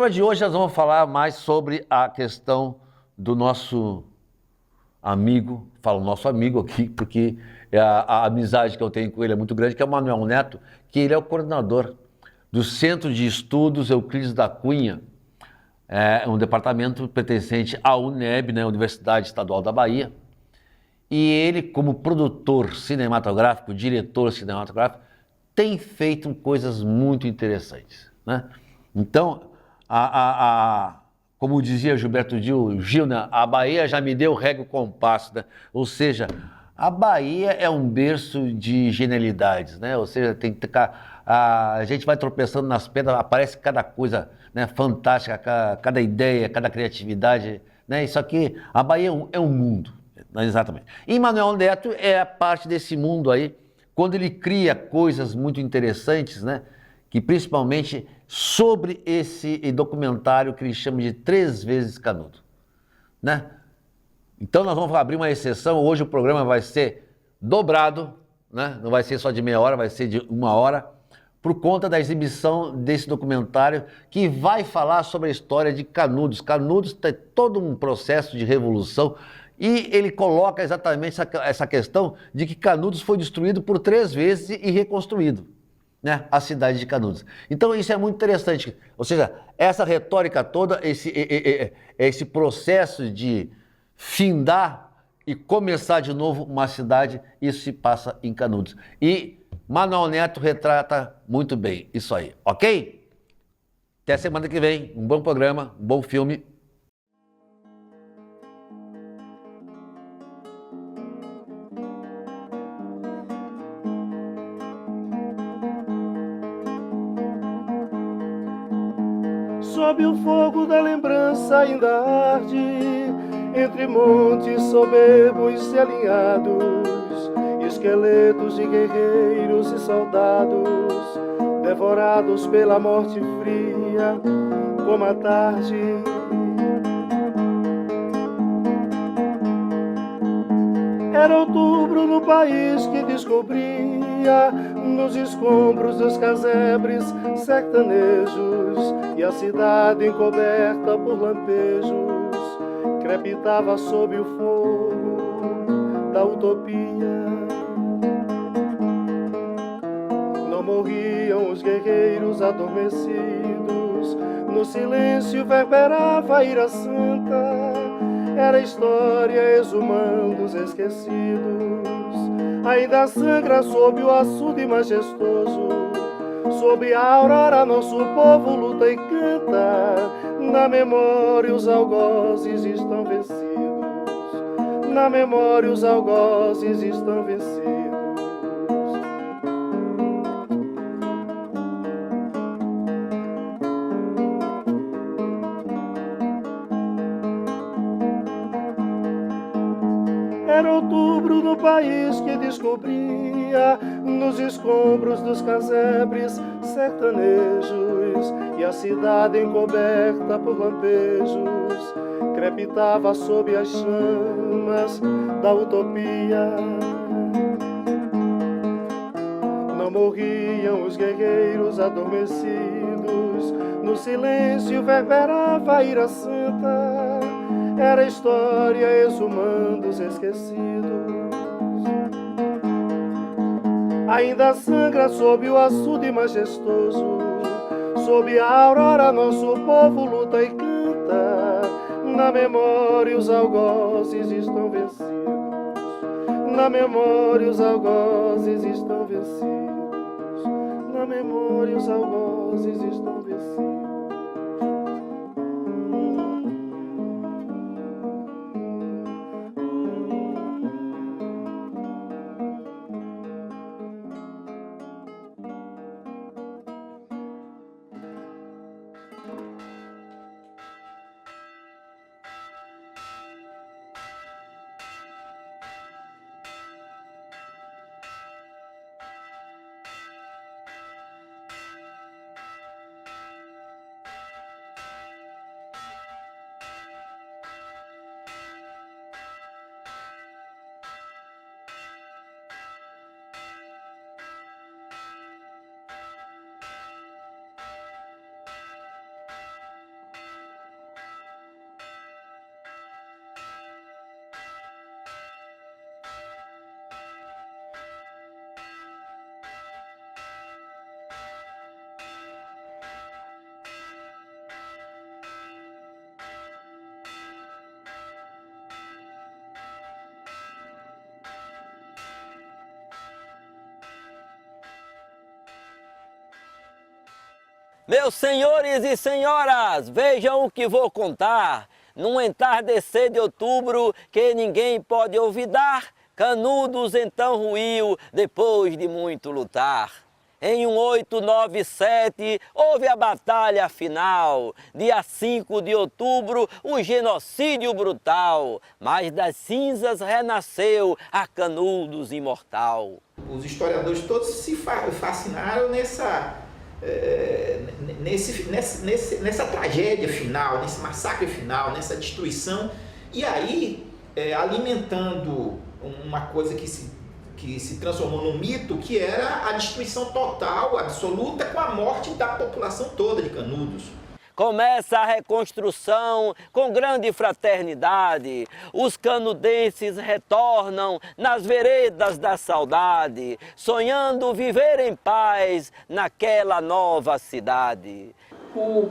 programa de hoje nós vamos falar mais sobre a questão do nosso amigo, falo nosso amigo aqui, porque a amizade que eu tenho com ele é muito grande, que é o Manuel Neto, que ele é o coordenador do Centro de Estudos Euclides da Cunha, um departamento pertencente à UNEB, né, Universidade Estadual da Bahia, e ele, como produtor cinematográfico, diretor cinematográfico, tem feito coisas muito interessantes, né? Então, como dizia Gilberto Gil, né, a Bahia já me deu régua e compasso, né? Ou seja, a Bahia é um berço de genialidades, né? Ou seja, a gente vai tropeçando nas pedras, aparece cada coisa, né, fantástica, cada ideia, cada criatividade, né? Isso aqui, a Bahia é um mundo, né? Exatamente. E Manuel Neto é a parte desse mundo aí, quando ele cria coisas muito interessantes, né? Que principalmente sobre esse documentário que ele chama de 3 vezes Canudo, né? Então nós vamos abrir uma exceção, hoje o programa vai ser dobrado, né? Não vai ser só de meia hora, vai ser de 1 hora, por conta da exibição desse documentário que vai falar sobre a história de Canudos. Canudos tem todo um processo de revolução e ele coloca exatamente essa questão de que Canudos foi destruído por 3 vezes e reconstruído, né, a cidade de Canudos. Então isso é muito interessante, ou seja, essa retórica toda, esse processo de findar e começar de novo uma cidade, isso se passa em Canudos. E Manuel Neto retrata muito bem isso aí, ok? Até semana que vem, um bom programa, um bom filme. Sob o fogo da lembrança ainda arde, entre montes soberbos e alinhados, esqueletos de guerreiros e soldados, devorados pela morte fria, como a tarde. Era outubro no país que descobria, nos escombros dos casebres sertanejos, e a cidade encoberta por lampejos crepitava sob o fogo da utopia. Não morriam os guerreiros adormecidos, no silêncio verberava a ira santa. Era história exumando os esquecidos, ainda sangra sob o açude majestoso. Sob a aurora nosso povo luta e canta, na memória os algozes estão vencidos, na memória os algozes estão vencidos. Era outubro no país que descobria, nos escombros dos casebres sertanejos, e a cidade encoberta por lampejos crepitava sob as chamas da utopia. Não morriam os guerreiros adormecidos, no silêncio verberava a ira santa. Era história exumando os esquecidos, ainda sangra sob o açude majestoso. Sob a aurora nosso povo luta e canta, na memória os algozes estão vencidos, na memória os algozes estão vencidos, na memória os algozes estão vencidos. Meus senhores e senhoras, vejam o que vou contar. Num entardecer de outubro que ninguém pode olvidar, Canudos então ruiu depois de muito lutar. Em 1897 houve a batalha final, dia 5 de outubro, um genocídio brutal, mas das cinzas renasceu a Canudos imortal. Os historiadores todos se fascinaram nessa tragédia final, nesse massacre final, nessa destruição, e aí alimentando uma coisa que se transformou num mito, que era a destruição total, absoluta, com a morte da população toda de Canudos. Começa a reconstrução com grande fraternidade. Os canudenses retornam nas veredas da saudade, sonhando viver em paz naquela nova cidade. O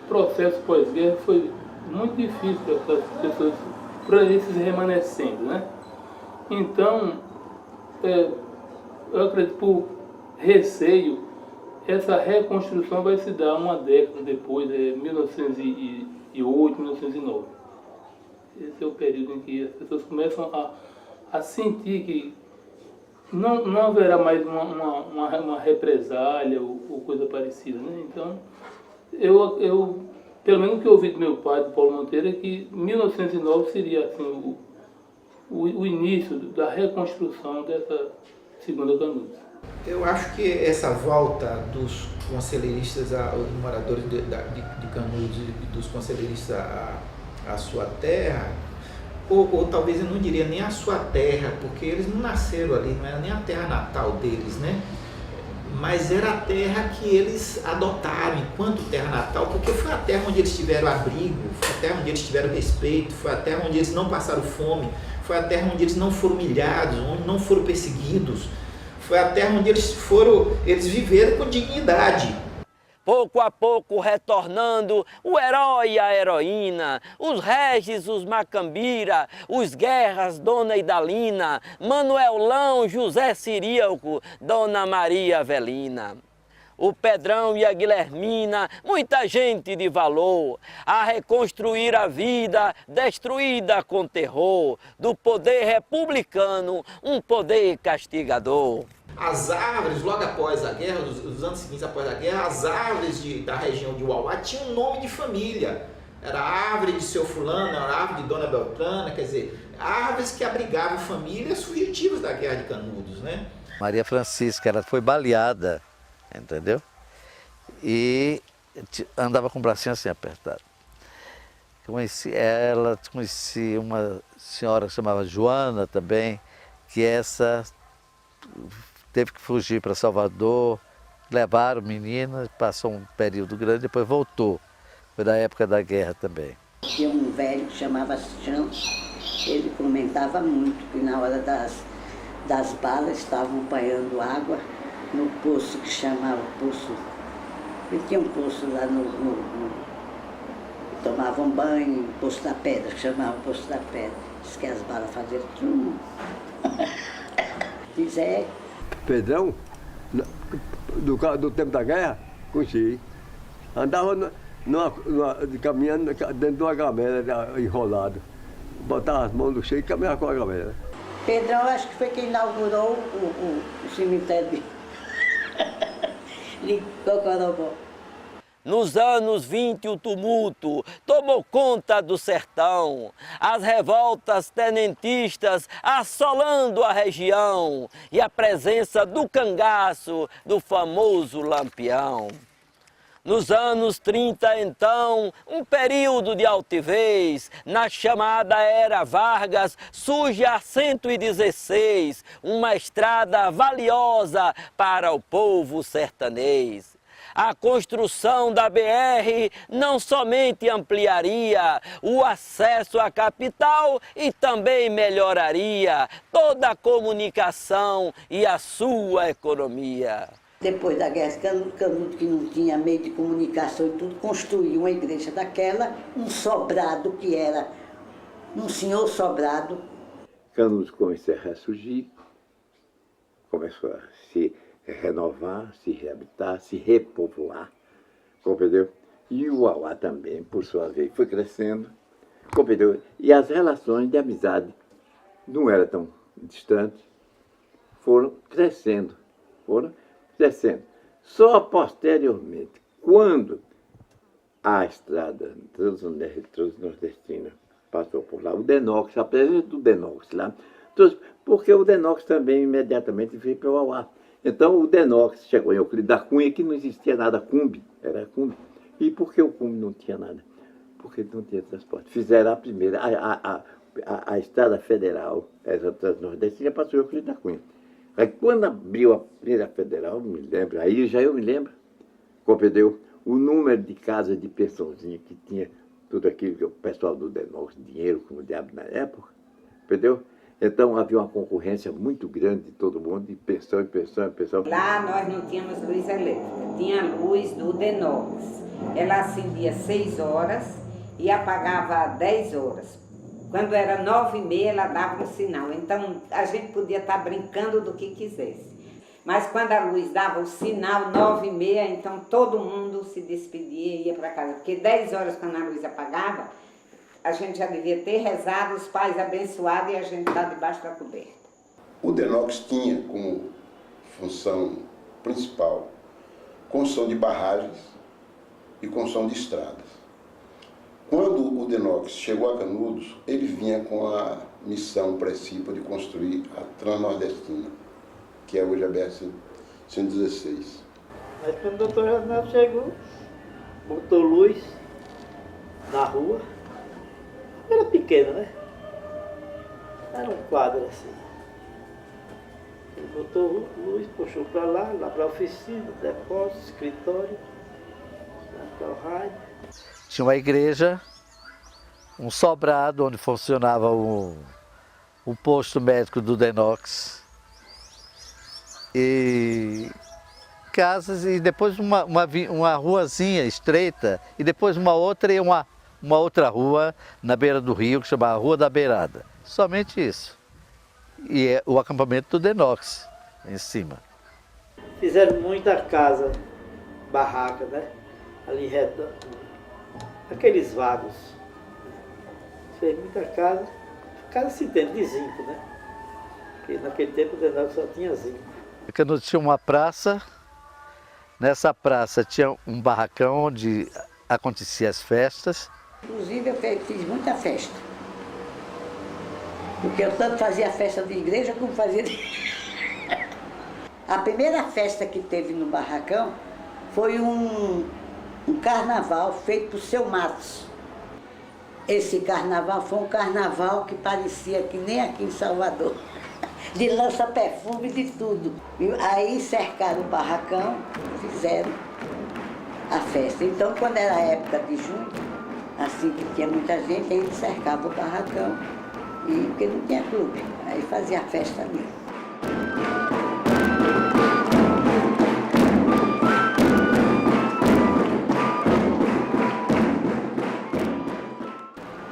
processo pós-guerra foi muito difícil para as pessoas, para esses remanescentes, né? Então, eu acredito, por receio, essa reconstrução vai se dar uma década depois, 1908, 1909. Esse é o período em que as pessoas começam a sentir que não haverá mais uma represália ou coisa parecida, né? Então, eu, pelo menos o que eu ouvi do meu pai, do Paulo Monteiro, é que 1909 seria assim, o início da reconstrução dessa segunda Canudos. Eu acho que essa volta dos conselheiristas, os moradores de Canudos e dos conselheiristas à sua terra, ou talvez eu não diria nem a sua terra, porque eles não nasceram ali, não era nem a terra natal deles, né? Mas era a terra que eles adotaram enquanto terra natal, porque foi a terra onde eles tiveram abrigo, foi a terra onde eles tiveram respeito, foi a terra onde eles não passaram fome, foi a terra onde eles não foram humilhados, onde não foram perseguidos, foi a terra onde eles viveram com dignidade. Pouco a pouco retornando o herói e a heroína, os Regis, os Macambira, os Guerras, Dona Idalina, Manuelão, José Ciríaco, Dona Maria Avelina. O Pedrão e a Guilhermina, muita gente de valor, a reconstruir a vida destruída com terror, do poder republicano, um poder castigador. As árvores, logo após a guerra, os anos seguintes após a guerra, as árvores da região de Uauá tinham um nome de família. Era a árvore de seu fulano, era a árvore de Dona Beltrana, quer dizer, árvores que abrigavam famílias fugitivas da guerra de Canudos, né? Maria Francisca, ela foi baleada, entendeu? E andava com o bracinho assim apertado. Conheci uma senhora que se chamava Joana também, que essa teve que fugir para Salvador, levaram menina, passou um período grande, depois voltou. Foi da época da guerra também. Tinha um velho que chamava Chão, ele comentava muito que na hora das balas estavam apanhando água no poço que chamava Poço. E tinha um poço lá tomavam banho, Poço da Pedra, que chamava Poço da Pedra. Diz que as balas faziam trum. Diz Pedrão, do tempo da guerra, conheci. Andava caminhando dentro de uma gamela enrolado. Botava as mãos no cheio e caminhava com a gamela. Pedrão, acho que foi quem inaugurou o cemitério de Cocorobó. Nos anos 20, o tumulto tomou conta do sertão, as revoltas tenentistas assolando a região e a presença do cangaço, do famoso Lampião. Nos anos 30, então, um período de altivez, na chamada Era Vargas, surge a 116, uma estrada valiosa para o povo sertanês. A construção da BR não somente ampliaria o acesso à capital e também melhoraria toda a comunicação e a sua economia. Depois da guerra, Canudos, que não tinha meio de comunicação e tudo, construiu uma igreja daquela, um sobrado que era um senhor sobrado. Canudos começou a ressurgir, começou a se renovar, se reabilitar, se repovoar. compreendeu? E o Uauá também, por sua vez, foi crescendo, compreendeu? E as relações de amizade não eram tão distantes, foram crescendo. Só posteriormente, quando a estrada transnordestina passou por lá, o Denox, a presença do Denox lá, porque o Denox também imediatamente veio para o Uauá. Então o Denox chegou em Euclides da Cunha, que não existia nada, Cumbe, era Cumbe. E por que o Cumbe não tinha nada? Porque não tinha transporte. Fizeram a primeira, a estrada federal, essa transnordestina, passou em Euclides da Cunha. Aí quando abriu a primeira federal, me lembro, aí já eu me lembro, compreendeu? O número de casas de pensãozinha que tinha, tudo aquilo que o pessoal do Denox, dinheiro como o diabo na época, entendeu? Então havia uma concorrência muito grande de todo mundo, de pensão em pensão. Lá nós não tínhamos luz elétrica, tinha a luz do Denox. Ela acendia 6 horas e apagava 10 horas. Quando era 9h30, ela dava um sinal. Então a gente podia estar brincando do que quisesse. Mas quando a luz dava o sinal, 9h30, então todo mundo se despedia e ia para casa. Porque 10 horas, quando a luz apagava, a gente já devia ter rezado, os pais abençoados e a gente está debaixo da coberta. O Denox tinha como função principal construção de barragens e construção de estradas. Quando o Denox chegou a Canudos, ele vinha com a missão principal de construir a Transnordestina, que é hoje a BR-116. Mas quando o doutor Renato chegou, botou luz na rua. Era pequeno, né? Era um quadro assim. Ele botou luz, puxou para lá para a oficina, depósito, escritório, para o rádio. Tinha uma igreja, um sobrado onde funcionava o posto médico do Denox. E casas, e depois uma ruazinha estreita, e depois uma outra e uma outra rua na beira do rio, que chamava Rua da Beirada. Somente isso. E é o acampamento do Denox, em cima. Fizeram muita casa, barraca, né? Ali reto, aqueles vagos. Fez muita casa se tem de zinco, né? Porque naquele tempo o Denox só tinha zinco. Quando tinha uma praça, nessa praça tinha um barracão onde aconteciam as festas. Inclusive eu fiz muita festa. Porque eu tanto fazia festa de igreja como fazia de... A primeira festa que teve no barracão foi um carnaval feito por Seu Matos. Esse carnaval foi um carnaval que parecia que nem aqui em Salvador. De lança-perfume, de tudo. E aí cercaram o barracão, fizeram a festa. Então quando era a época de junho, assim que tinha muita gente, aí eles cercavam o barracão, e, porque não tinha clube, aí fazia a festa ali.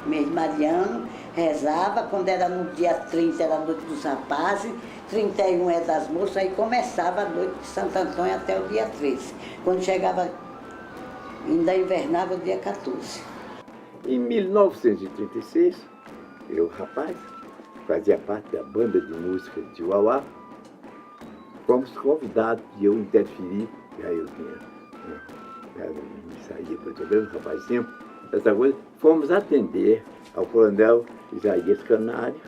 Mês mariano, rezava, quando era no dia 30 era a noite dos rapazes, 31 é das moças, aí começava a noite de Santo Antônio até o dia 13. Quando chegava, ainda invernava o dia 14. Em 1936, eu, rapaz, fazia parte da banda de música de Uauá, fomos convidados e eu interferi, e aí eu me saía muito bem, rapazinho, essa coisa, fomos atender ao coronel Isaías Canário,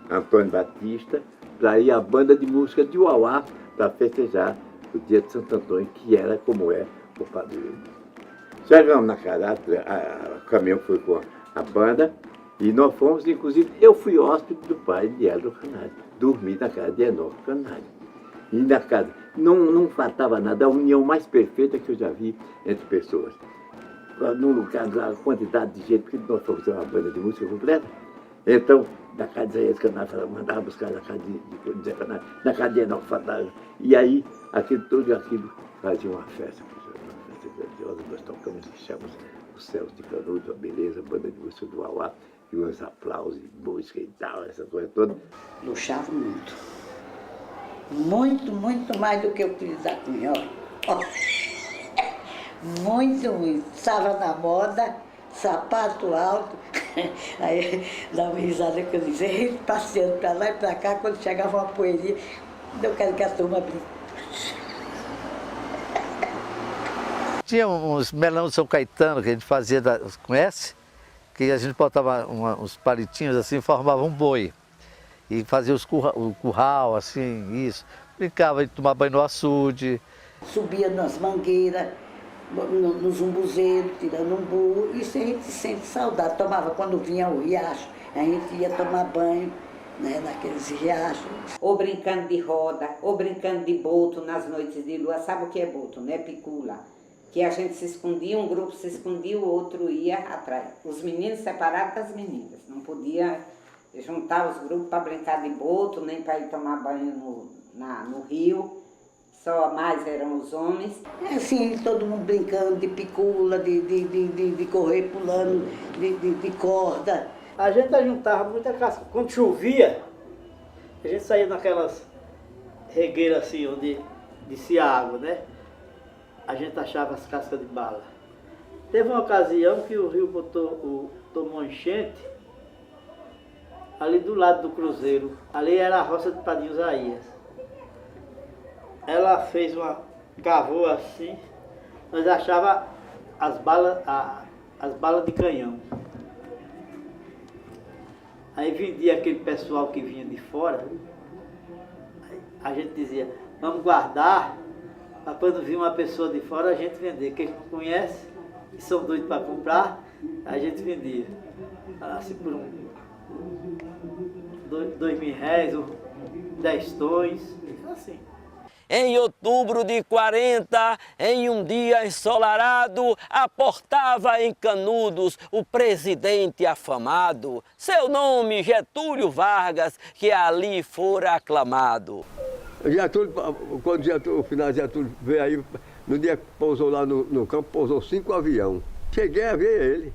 Antônio Batista, para ir à banda de música de Uauá para festejar o dia de Santo Antônio, que era como é o padroeiro. Chegamos na casa, o caminhão foi com a banda e nós fomos, inclusive, eu fui hóspede do pai de Hélio Canário, dormi na casa de Enoque Canário. E na casa não faltava nada, a união mais perfeita que eu já vi entre pessoas. Num lugar, a quantidade de gente, porque nós fomos uma banda de música completa, então, na casa de Isaías Canário, mandava buscar na casa de Zé Canário, na casa de Enoque Canário, e aí, tudo aquilo fazia uma festa grandiosa. Nós tocamos e deixamos os céus de Canudos, a beleza, a banda de música do Uauá, e uns aplausos, música e tal, essa coisa toda. Luxava muito. Muito, muito mais do que o Euclides da Cunha. Muito, muito. Estava na moda, sapato alto. Aí dava uma risada que eu dizia, passeando para lá e para cá, quando chegava uma poesia, eu quero que a turma brinque. Tinha uns melão de São Caetano que a gente fazia, conhece? Que a gente botava uns palitinhos assim, formava um boi. E fazia o curral, assim, isso. Brincava de tomar banho no açude. Subia nas mangueiras, nos umbuzeiros, tirando umbu. Isso a gente sente saudade. Tomava quando vinha o riacho, a gente ia tomar banho, né, naqueles riachos. Ou brincando de roda, ou brincando de boto nas noites de lua. Sabe o que é boto, né? Picula. Que a gente se escondia, um grupo se escondia, o outro ia atrás. Os meninos separados das meninas. Não podia juntar os grupos para brincar de boto, nem para ir tomar banho no rio. Só mais eram os homens. É assim, todo mundo brincando de picula, de correr pulando, de corda. A gente juntava muita casca. Quando chovia, a gente saía naquelas regueiras assim, onde descia água, né? A gente achava as cascas de bala. Teve uma ocasião que o rio tomou enchente, ali do lado do cruzeiro. Ali era a roça de Padrinho Isaías. Ela fez cavou assim, nós achava as balas de canhão. Aí vendia aquele pessoal que vinha de fora, a gente dizia, vamos guardar, para quando vir uma pessoa de fora a gente vender. Quem não conhece, e são doidos para comprar, a gente vendia. Assim por R$2.000, 10 tons, assim. Em outubro de 40, em um dia ensolarado, aportava em Canudos o presidente afamado. Seu nome, Getúlio Vargas, que ali fora aclamado. Getúlio, quando o final de Getúlio veio aí, no dia que pousou lá no campo, pousou 5 aviões. Cheguei a ver ele.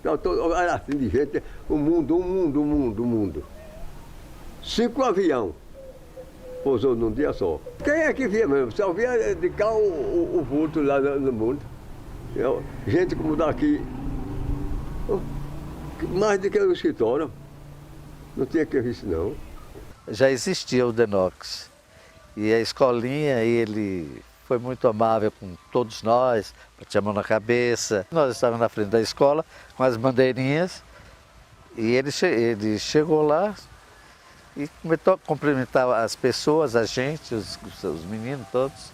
Era assim de gente, o mundo. 5 aviões. Pousou num dia só. Quem é que via mesmo? Só via de cá o vulto lá no mundo. Gente como daqui, mais do que no escritório. Não tinha que ver isso não. Já existia o Denox. E a escolinha, ele foi muito amável com todos nós, batia a mão na cabeça. Nós estávamos na frente da escola com as bandeirinhas e ele chegou lá e começou a cumprimentar as pessoas, a gente, os meninos todos.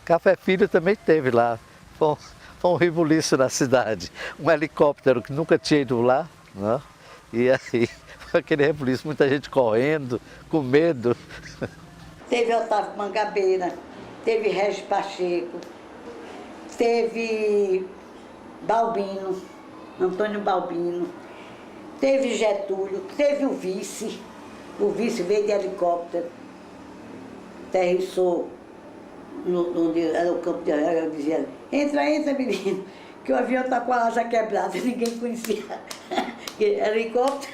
Café Filho também teve lá. Foi um rebuliço na cidade. Um helicóptero que nunca tinha ido lá, né? E aí foi aquele rebuliço, muita gente correndo, com medo. Teve Otávio Mangabeira, teve Régis Pacheco, teve Balbino, Antônio Balbino. Teve Getúlio, teve o vice veio de helicóptero, aterrissou onde era o campo de avião, eu dizia, entra, menino, que o avião está com a asa quebrada, ninguém conhecia helicóptero.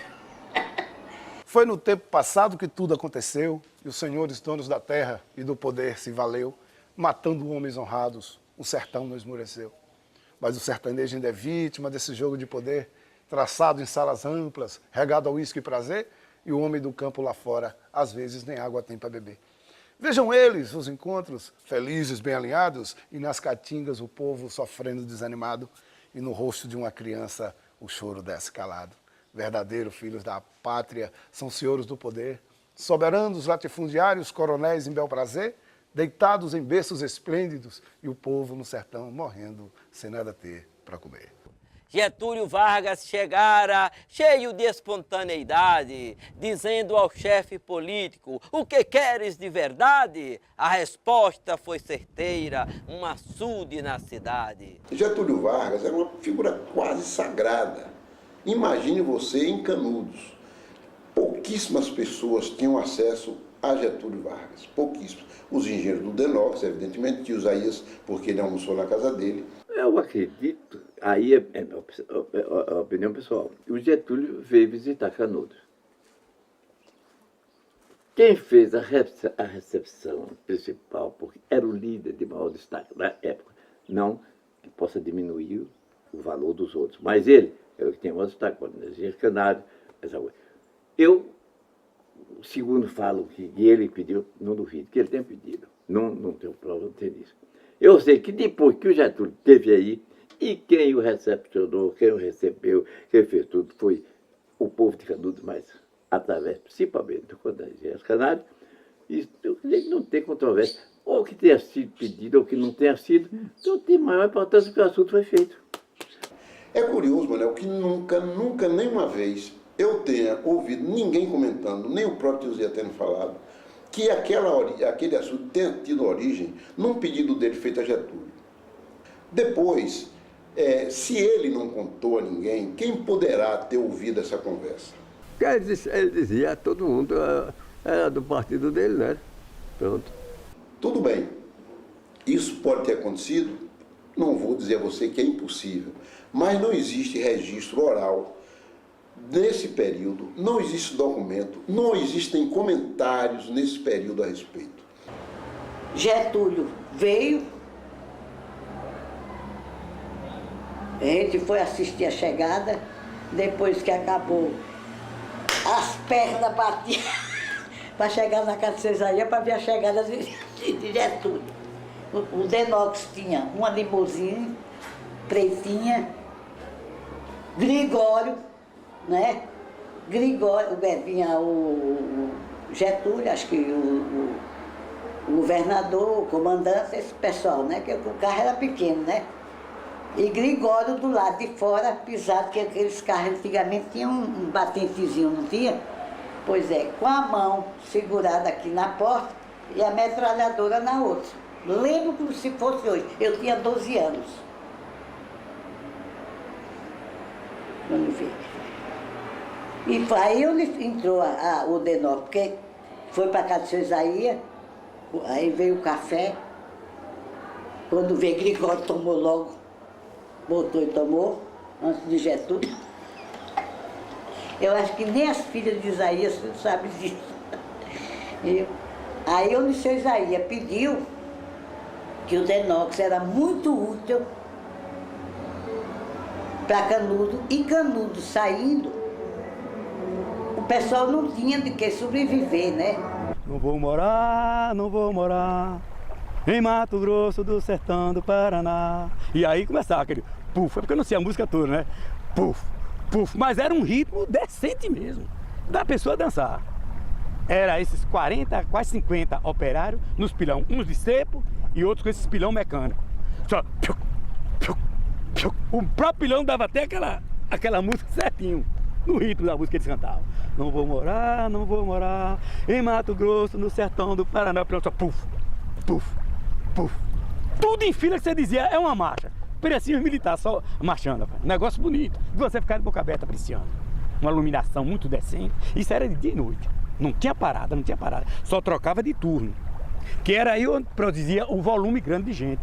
Foi no tempo passado que tudo aconteceu, e os senhores donos da terra e do poder se valeu, matando homens honrados, o sertão não esmureceu. Mas o sertanejo ainda é vítima desse jogo de poder, traçado em salas amplas, regado a uísque e prazer, e o homem do campo lá fora, às vezes, nem água tem para beber. Vejam eles, os encontros, felizes, bem alinhados, e nas caatingas o povo sofrendo desanimado, e no rosto de uma criança o choro desce calado. Verdadeiros filhos da pátria são senhores do poder, soberanos latifundiários, coronéis em bel prazer, deitados em berços esplêndidos, e o povo no sertão morrendo sem nada ter para comer. Getúlio Vargas chegara cheio de espontaneidade, dizendo ao chefe político, o que queres de verdade? A resposta foi certeira, um açude na cidade. Getúlio Vargas era uma figura quase sagrada. Imagine você em Canudos. Pouquíssimas pessoas tinham acesso a Getúlio Vargas, pouquíssimos. Os engenheiros do Denox, evidentemente, tio Isaías, porque ele almoçou na casa dele. Eu acredito, aí é a opinião pessoal, o Getúlio veio visitar Canudos. Quem fez a recepção principal, porque era o líder de maior destaque na época, não que possa diminuir o valor dos outros, mas ele é o que tem maior destaque com a energia canário, essa coisa. Eu, segundo falo que ele pediu, não duvido que ele tenha pedido, não tenho prova de ter isso. Eu sei que depois que o Getúlio esteve aí, e quem o recepcionou, quem o recebeu, quem fez tudo, foi o povo de Canudos, mas através principalmente do Conselho Canário, e eu creio que não tem controvérsia, ou que tenha sido pedido, ou que não tenha sido, não tem maior importância que o assunto foi feito. É curioso, Manel, que nunca, nem uma vez eu tenha ouvido ninguém comentando, nem o próprio José tendo falado, que aquele assunto tenha tido origem num pedido dele feito a Getúlio. Depois, se ele não contou a ninguém, quem poderá ter ouvido essa conversa? Ele dizia, todo mundo era do partido dele, né? Pronto. Tudo bem. Isso pode ter acontecido, não vou dizer a você que é impossível, mas não existe registro oral nesse período, não existe documento, não existem comentários nesse período a respeito. Getúlio veio, a gente foi assistir a chegada, depois que acabou, as pernas batiam para chegar na casa de Cesaria para ver a chegada de Getúlio. O Denox tinha uma limusine pretinha, Gregório, né? Gregório, vinha o Getúlio, acho que o governador, o comandante, esse pessoal, né? Que o carro era pequeno, né? E Gregório do lado de fora, pisado, que aqueles carros antigamente tinham um batentezinho, não tinha? Pois é, com a mão segurada aqui na porta e a metralhadora na outra. Lembro como se fosse hoje. Eu tinha 12 anos. Vamos ver. E aí entrou o Denó, porque foi para casa de seu Isaías, aí veio o café. Quando veio Gregório, tomou logo, botou e tomou, antes de Getúlio. Eu acho que nem as filhas de Isaías sabem disso. Aí o seu Isaías pediu que o Denox era muito útil para Canudo, e Canudo saindo, o pessoal não tinha de que sobreviver, né? Não vou morar em Mato Grosso do sertão do Paraná. E aí começava aquele puf, é porque eu não sei a música toda, né? Puf, puf, mas era um ritmo decente mesmo, da pessoa dançar. Era esses 40, quase 50 operários nos pilão, uns de cepo e outros com esses pilão mecânico. Só piu, piu, piu. O próprio pilão dava até aquela música certinho, no ritmo da música que eles cantavam. Não vou morar em Mato Grosso, no sertão do Paraná. Pronto, só puf, puf, puf. Tudo em fila que você dizia é uma marcha. Parecia os militares só marchando, rapaz. Negócio bonito. E você ficar de boca aberta apreciando. Uma iluminação muito decente. Isso era de dia e noite. Não tinha parada, Só trocava de turno. Que era aí onde produzia o volume grande de gente.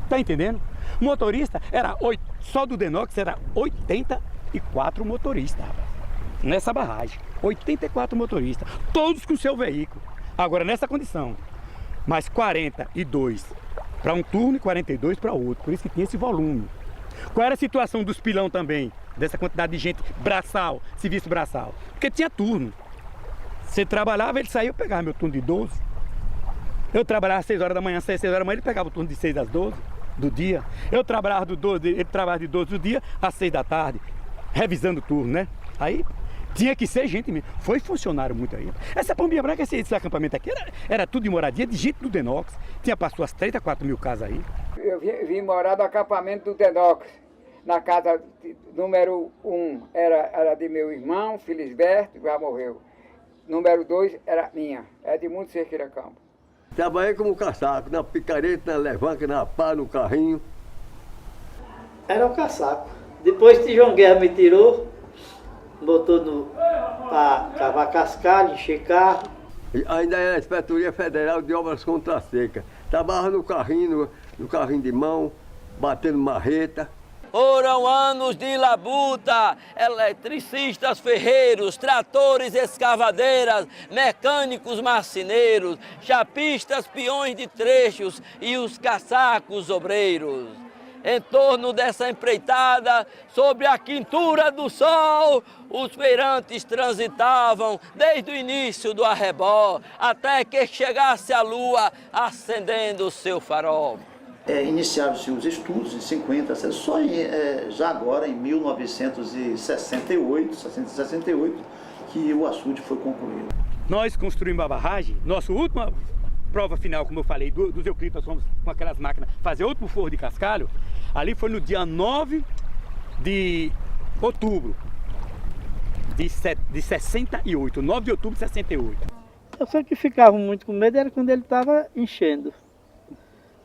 Tá entendendo? Motorista era só do Denox era 84 motoristas, rapaz. Nessa barragem. 84 motoristas. Todos com seu veículo. Agora nessa condição. Mais 42 para um turno e 42 para outro. Por isso que tinha esse volume. Qual era a situação dos pilão também? Dessa quantidade de gente braçal, serviço braçal. Porque tinha turno. Você trabalhava, ele saía, eu pegava meu turno de 12. Eu trabalhava às 6 horas da manhã, 6 horas da manhã, ele pegava o turno de 6 às 12 do dia. Eu trabalhava do 12, ele trabalhava de 12 do dia às 6 da tarde, revisando o turno, né? Aí tinha que ser gente mesmo. Foi funcionário muito aí. Essa Pombinha Branca, esse acampamento aqui, era tudo de moradia, de gente do Denox. Tinha passou as 3 a 4 mil casas aí. Eu vim morar no acampamento do Denox, na casa número 1. Era de meu irmão, Felisberto, já morreu. Número 2 era minha, Edmundo Cerqueira Campos. Trabalhei como caçaco, na picareta, na levanca, na pá, no carrinho. Era um caçaco. Depois que João Guerra me tirou, botou para cavar cascalho, encher carro. Ainda era a Inspetoria Federal de Obras Contra a Seca. Trabalhava no carrinho de mão, batendo marreta. Foram anos de labuta, eletricistas ferreiros, tratores escavadeiras, mecânicos marceneiros, chapistas peões de trechos e os caçacos obreiros. Em torno dessa empreitada, sobre a quintura do sol, os feirantes transitavam desde o início do arrebol, até que chegasse a lua acendendo o seu farol. Iniciaram-se os estudos em 50, só já agora em 1968, que o açude foi concluído. Nós construímos a barragem, nossa última prova final, como eu falei, dos Euclides, nós fomos com aquelas máquinas fazer outro forro de cascalho, ali foi no dia 9 de outubro de 68, 9 de outubro de 68. Eu só que ficava muito com medo era quando ele estava enchendo.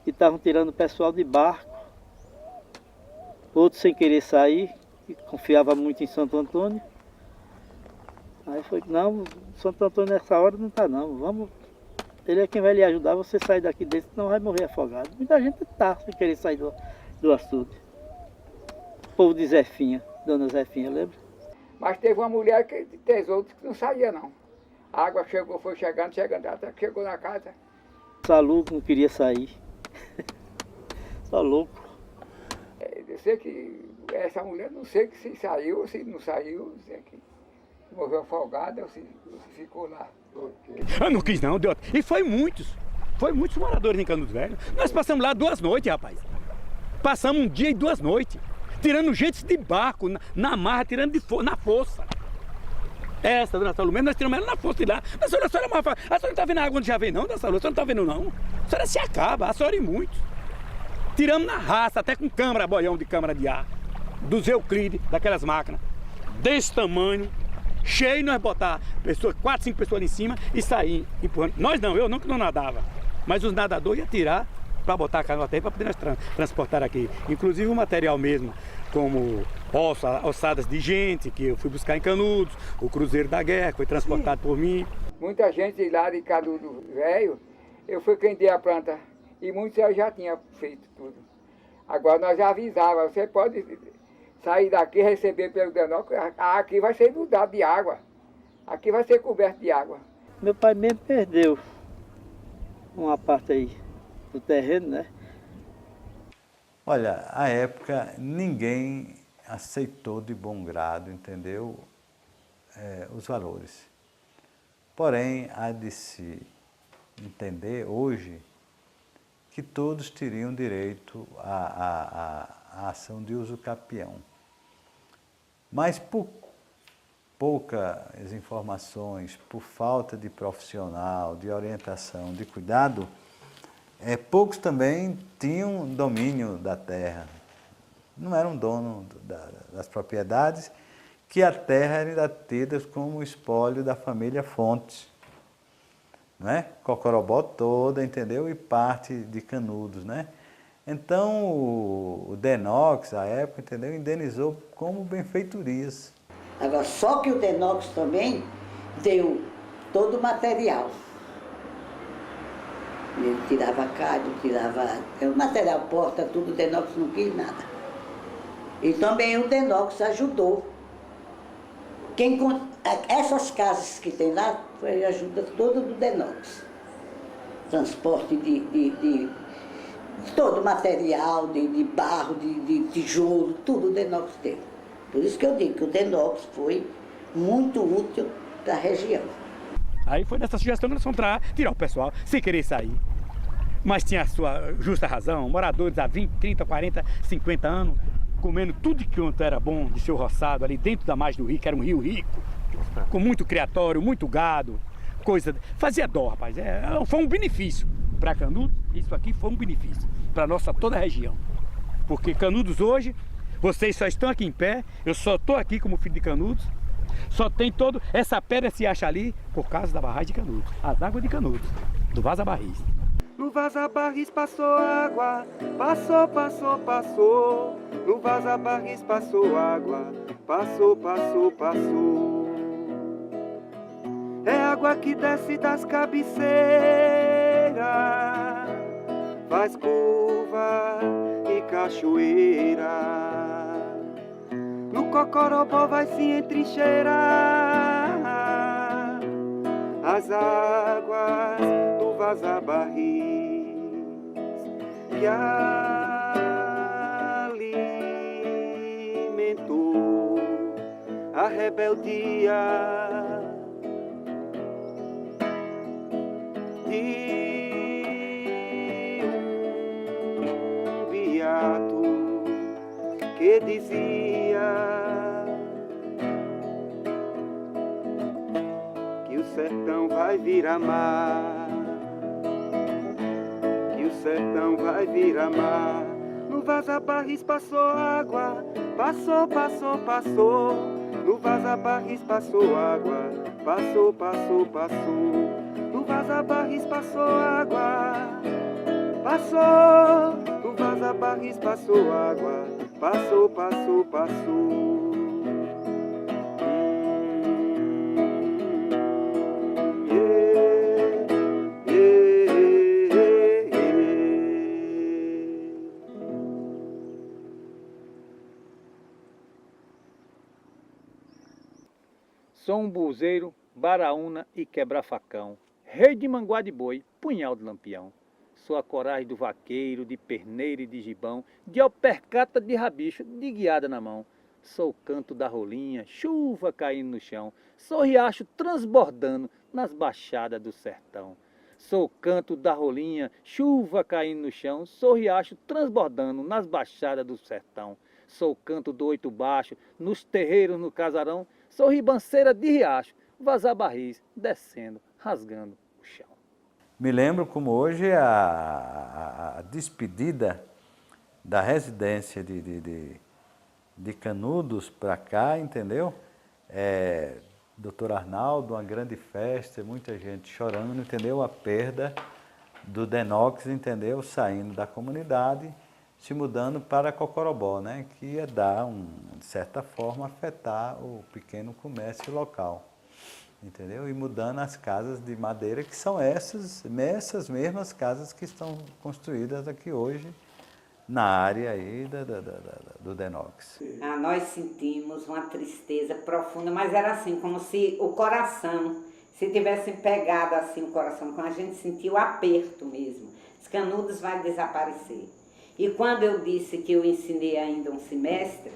E estavam tirando o pessoal de barco, outros sem querer sair, que confiava muito em Santo Antônio. Aí foi, não, Santo Antônio nessa hora não está não, vamos, ele é quem vai lhe ajudar, você sair daqui dentro, senão vai morrer afogado. Muita gente está sem querer sair do açude. O povo de Zefinha, Dona Zefinha, lembra? Mas teve uma mulher que tesouros que não saía não. A água chegou, foi chegando, até que chegou na casa. Salu não queria sair. Só louco. Eu sei que essa mulher, não sei se saiu ou se não saiu, sei que morreu afogada ou se ficou lá. Eu não quis não, Deus. E foi muitos moradores em Canudos Velhos. Nós passamos lá 2 noites, rapaz. Passamos um dia e 2 noites, tirando gente de barco, na marra, tirando na fossa. Essa, Dona Salomé, nós tiramos ela na fossa de lá. A senhora não está vendo a água onde já vem não, Dona Salomé? A senhora não está vendo não? A senhora se acaba, a senhora e muito. Tiramos na raça, até com câmara, boião de câmara de ar, dos Euclides, daquelas máquinas, desse tamanho, cheio, nós botar 4, 5 pessoas ali em cima e sair empurrando. Nós não, eu não que não nadava, mas os nadadores iam tirar para botar a canoa até para poder nós transportar aqui. Inclusive o material mesmo, como ossadas de gente, que eu fui buscar em Canudos, o Cruzeiro da Guerra, que foi transportado por mim. Muita gente lá de Canudos Velho, eu fui quem dei a planta. E muitos já tinham feito tudo. Agora nós já avisávamos, você pode sair daqui, receber pelo Denox, aqui vai ser inundado de água. Aqui vai ser coberto de água. Meu pai mesmo perdeu uma parte aí do terreno, né? Olha, à época ninguém aceitou de bom grado, entendeu, os valores. Porém, há de se entender hoje que todos teriam direito à ação de uso capião. Mas por poucas informações, por falta de profissional, de orientação, de cuidado, poucos também tinham domínio da terra. Não eram donos das propriedades, que a terra era ainda tida como espólio da família Fontes. Né? Cocorobó toda, entendeu? E parte de Canudos, né? Então o Denox, à época, entendeu? Indenizou como benfeitorias. Agora, só que o Denox também deu todo o material. Ele tirava calho, tirava o material, porta, tudo, o Denox não quis nada. E também o Denox ajudou. Essas casas que tem lá, foi a ajuda toda do Denox. Transporte de todo o material, de barro, de tijolo, tudo o Denox teve. Por isso que eu digo que o Denox foi muito útil para a região. Aí foi nessa sugestão que nós fomos tirar o pessoal, sem querer sair. Mas tinha a sua justa razão, moradores há 20, 30, 40, 50 anos, comendo tudo que era bom de seu roçado ali dentro da margem do rio, que era um rio rico, com muito criatório, muito gado, coisa. Fazia dó, rapaz. Foi um benefício para Canudos, isso aqui foi um benefício para toda a região. Porque Canudos hoje, vocês só estão aqui em pé, eu só estou aqui como filho de Canudos, só tem essa pedra se acha ali por causa da barragem de Canudos, as águas de Canudos, do Vaza Barris. No Vaza Barris passou água, passou, passou, passou. No Vaza Barris passou água, passou, passou, passou. É água que desce das cabeceiras, faz curva e cai. cachoeira. No Cocorobó vai se entrincheirar as águas do Vaza-Barris que alimentou a rebeldia de um beato que dizia que o sertão vai virar mar, que o sertão vai virar mar. No Vaza-Barris passou água, passou, passou, passou. No Vaza-Barris passou água, passou, passou, passou. No Vaza-Barris passou água, passou. No Vaza-Barris passou água, passou, passou, passou. Sou um buzeiro, baraúna e quebra-facão, rei de manguá de boi, punhal de lampião. Sou a coragem do vaqueiro, de perneiro e de gibão, de alpercata de rabicho, de guiada na mão. Sou o canto da rolinha, chuva caindo no chão, sou riacho transbordando nas baixadas do sertão. Sou o canto da rolinha, chuva caindo no chão, sou riacho transbordando nas baixadas do sertão. Sou o canto do oito baixo, nos terreiros, no casarão, sou ribanceira de riacho, Vaza-Barris, descendo, rasgando o chão. Me lembro como hoje a despedida da residência de Canudos para cá, entendeu? Doutor Arnaldo, uma grande festa, muita gente chorando, entendeu? A perda do Denox, entendeu? Saindo da comunidade, se mudando para Cocorobó, né? Que ia dar, de certa forma, afetar o pequeno comércio local, entendeu? E mudando as casas de madeira, que são essas mesmas casas que estão construídas aqui hoje, na área aí do Denox. Nós sentimos uma tristeza profunda, mas era assim, como se o coração, se tivesse pegado assim o coração, quando a gente sentiu o aperto mesmo. Os Canudos vai desaparecer. E quando eu disse que eu ensinei ainda um semestre,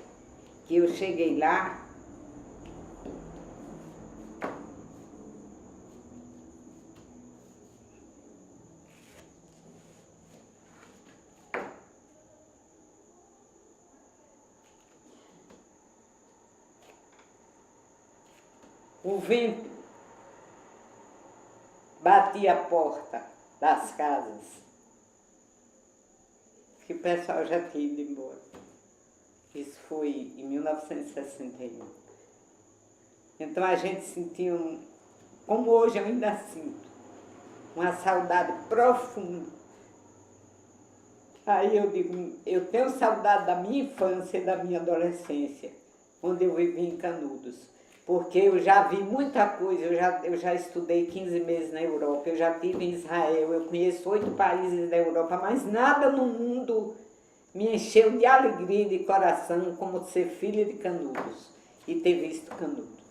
que eu cheguei lá, o vento batia a porta das casas, que o pessoal já tinha ido embora. Isso foi em 1961. Então a gente sentia, como hoje eu ainda sinto, uma saudade profunda. Aí eu digo, eu tenho saudade da minha infância e da minha adolescência, onde eu vivi em Canudos. Porque eu já vi muita coisa, eu já estudei 15 meses na Europa, eu já estive em Israel, eu conheço 8 países da Europa, mas nada no mundo me encheu de alegria e de coração como ser filha de Canudos e ter visto Canudos.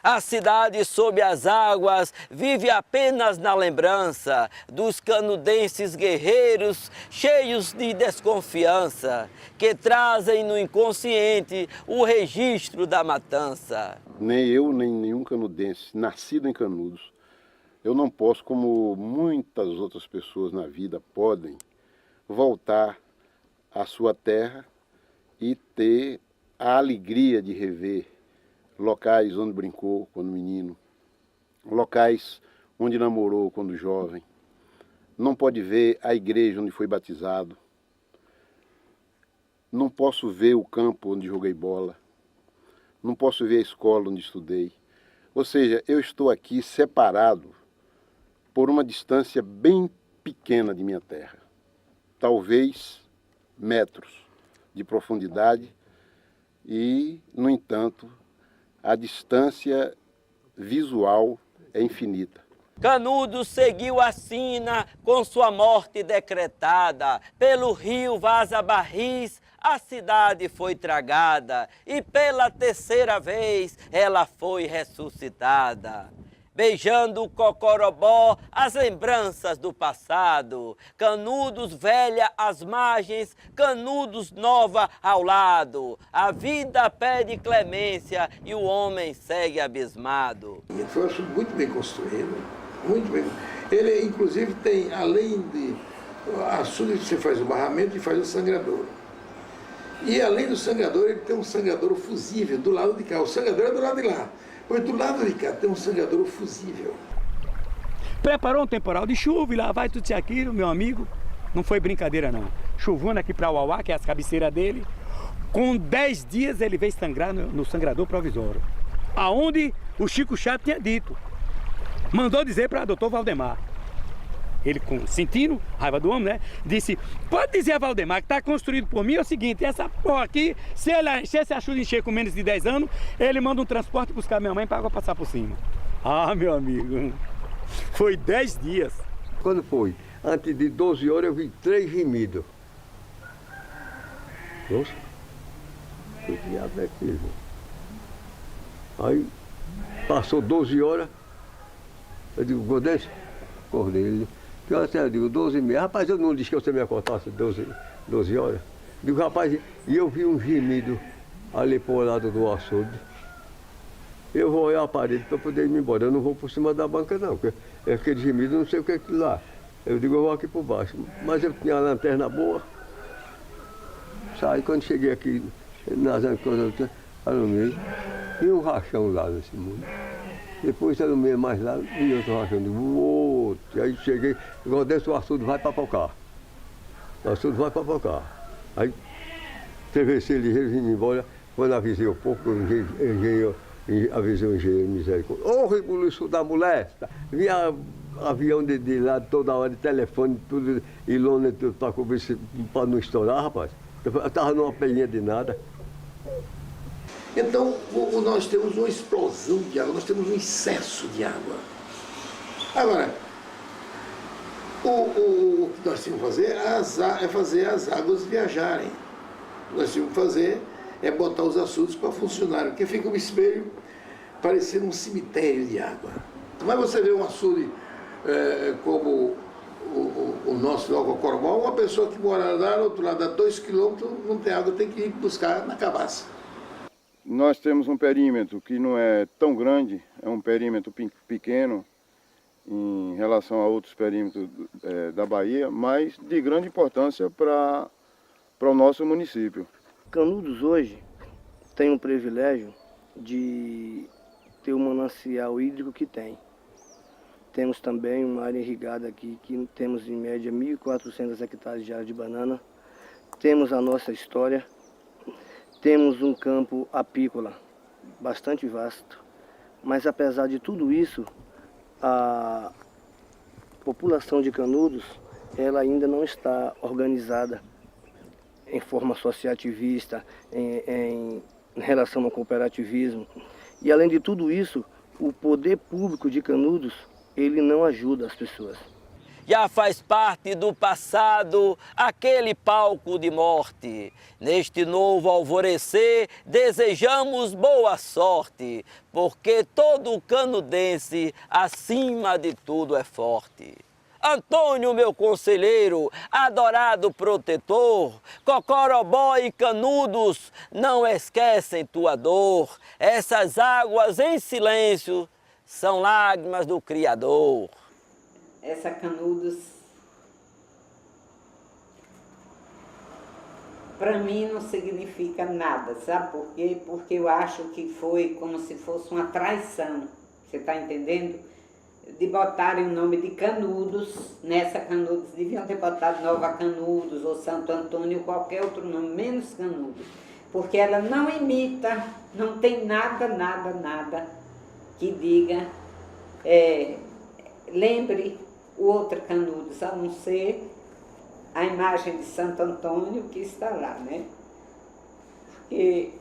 A cidade sob as águas vive apenas na lembrança dos canudenses guerreiros cheios de desconfiança, que trazem no inconsciente o registro da matança. Nem eu, nem nenhum canudense, nascido em Canudos, eu não posso, como muitas outras pessoas na vida podem, voltar à sua terra e ter a alegria de rever locais onde brincou quando menino, locais onde namorou quando jovem. Não pode ver a igreja onde foi batizado. Não posso ver o campo onde joguei bola. Não posso ver a escola onde estudei. Ou seja, eu estou aqui separado por uma distância bem pequena de minha terra. Talvez metros de profundidade e, no entanto, a distância visual é infinita. Canudos seguiu a sina com sua morte decretada. Pelo rio Vaza Barris a cidade foi tragada e pela terceira vez ela foi ressuscitada. Beijando o Cocorobó, as lembranças do passado. Canudos velha às margens, Canudos nova ao lado. A vida pede clemência e o homem segue abismado. Foi um assunto muito bem construído, muito bem. Ele, inclusive, tem, além de açude, você faz o barramento e faz o sangrador. E, além do sangrador, ele tem um sangrador fusível do lado de cá. O sangrador é do lado de lá. Pois do lado de cá tem um sangrador fusível. Preparou um temporal de chuva e lá vai tudo isso e aquilo, meu amigo. Não foi brincadeira não. Chovando aqui para Uauá, que é as cabeceiras dele. Com 10 dias ele veio sangrar no sangrador provisório. Aonde o Chico Chato tinha dito. Mandou dizer para o doutor Valdemar. Ele, sentindo raiva do homem, né? Disse, pode dizer a Valdemar que está construído por mim é o seguinte, essa porra aqui, se esse açude encher com menos de 10 anos, ele manda um transporte buscar minha mãe para água passar por cima. Ah, meu amigo, foi 10 dias. Quando foi? Antes de 12 horas eu vi 3 gemidos. Nossa, que diabo é aquilo? Aí, passou 12 horas, eu digo, Godense, acordei ele. Que hora você? Eu digo, 12h30. Rapaz, eu não disse que você me acordasse 12 horas. Digo, rapaz, e eu vi um gemido ali por lado do açude. Eu vou olhar a parede para poder ir embora. Eu não vou por cima da banca não, porque é aquele gemido, não sei o que é aquilo lá. Eu digo, eu vou aqui por baixo. Mas eu tinha a lanterna boa. Saí, quando cheguei aqui nas coisas, alumei, e um rachão lá nesse mundo. Depois eu alumei mais lá e outro rachão. Digo, aí cheguei, igual desse o açude vai papocar. O açude vai papocar. Aí, travessei ligeiro, vim embora. Quando avisei o povo, avisei o engenheiro misericórdia. Ô, rebuliço da molesta! Vinha avião de lá toda hora, de telefone, tudo, e lona, tudo para cobrir, para não estourar, rapaz. Eu estava numa pelinha de nada. Então, nós temos uma explosão de água, nós temos um excesso de água. Agora, o que nós temos que fazer é fazer as águas viajarem. O que nós temos que fazer é botar os açudes para funcionarem, porque fica um espelho parecendo um cemitério de água. Mas você vê um açude como o nosso Nova Cocorobó, uma pessoa que mora lá no outro lado, a 2 quilômetros, não tem água, tem que ir buscar na cabaça. Nós temos um perímetro que não é tão grande, é um perímetro pequeno em relação a outros perímetros da Bahia, mas de grande importância para o nosso município. Canudos hoje tem o privilégio de ter o manancial hídrico que tem. Temos também uma área irrigada aqui, que temos em média 1.400 hectares de área de banana. Temos a nossa história. Temos um campo apícola bastante vasto, mas apesar de tudo isso, a população de Canudos ela ainda não está organizada em forma associativista, em relação ao cooperativismo. E além de tudo isso, o poder público de Canudos ele não ajuda as pessoas. Já faz parte do passado aquele palco de morte. Neste novo alvorecer, desejamos boa sorte, porque todo canudense, acima de tudo, é forte. Antônio, meu conselheiro, adorado protetor, Cocorobó e Canudos não esquecem tua dor. Essas águas em silêncio são lágrimas do Criador. Essa Canudos, para mim não significa nada, sabe por quê? Porque eu acho que foi como se fosse uma traição, você está entendendo? De botarem o nome de Canudos, nessa Canudos, deviam ter botado Nova Canudos ou Santo Antônio, qualquer outro nome, menos Canudos, porque ela não imita, não tem nada que diga, lembre o outro Canudos, a não ser a imagem de Santo Antônio que está lá, né? Porque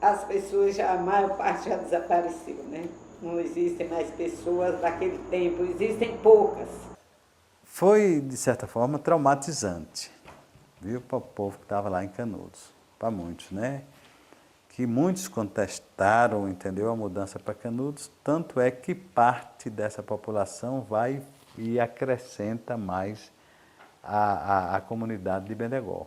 as pessoas já, a maior parte já desapareceu, né? Não existem mais pessoas daquele tempo, existem poucas. Foi, de certa forma, traumatizante, viu, para o povo que estava lá em Canudos, para muitos, né? Que muitos contestaram, entendeu, a mudança para Canudos, tanto é que parte dessa população vai e acrescenta mais a comunidade de Bendegó.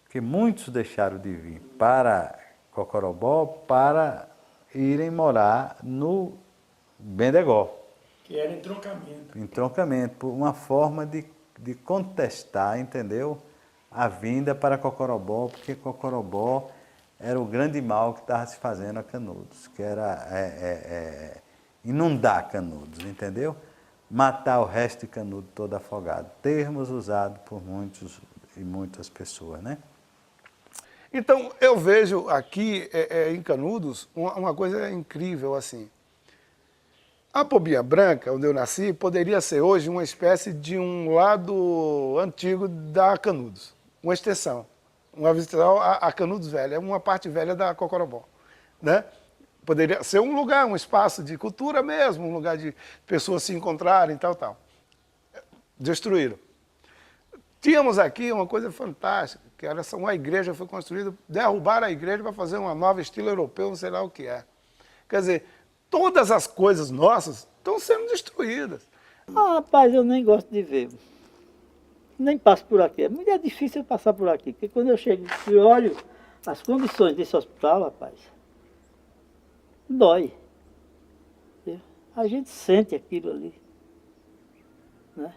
Porque muitos deixaram de vir para Cocorobó para irem morar no Bendegó. Que era entroncamento. Entroncamento, por uma forma de contestar, entendeu, a vinda para Cocorobó, porque Cocorobó era o grande mal que estava se fazendo a Canudos, que era inundar Canudos, entendeu? Matar o resto de Canudos todo afogado. Termos usados por muitos e muitas pessoas, né? Então, eu vejo aqui em Canudos uma coisa incrível, assim. A Pombinha Branca, onde eu nasci, poderia ser hoje uma espécie de um lado antigo da Canudos, uma extensão. Uma visitação a Canudos Velha, é uma parte velha da Cocorobó, né? Poderia ser um lugar, um espaço de cultura mesmo, um lugar de pessoas se encontrarem, tal. Destruíram. Tínhamos aqui uma coisa fantástica, que era uma igreja foi construída, derrubaram a igreja para fazer uma nova estilo europeu, não sei lá o que é. Quer dizer, todas as coisas nossas estão sendo destruídas. Ah, rapaz, eu nem gosto de ver. Nem passo por aqui. É muito difícil eu passar por aqui, porque quando eu chego e olho as condições desse hospital, rapaz, dói. A gente sente aquilo ali, né?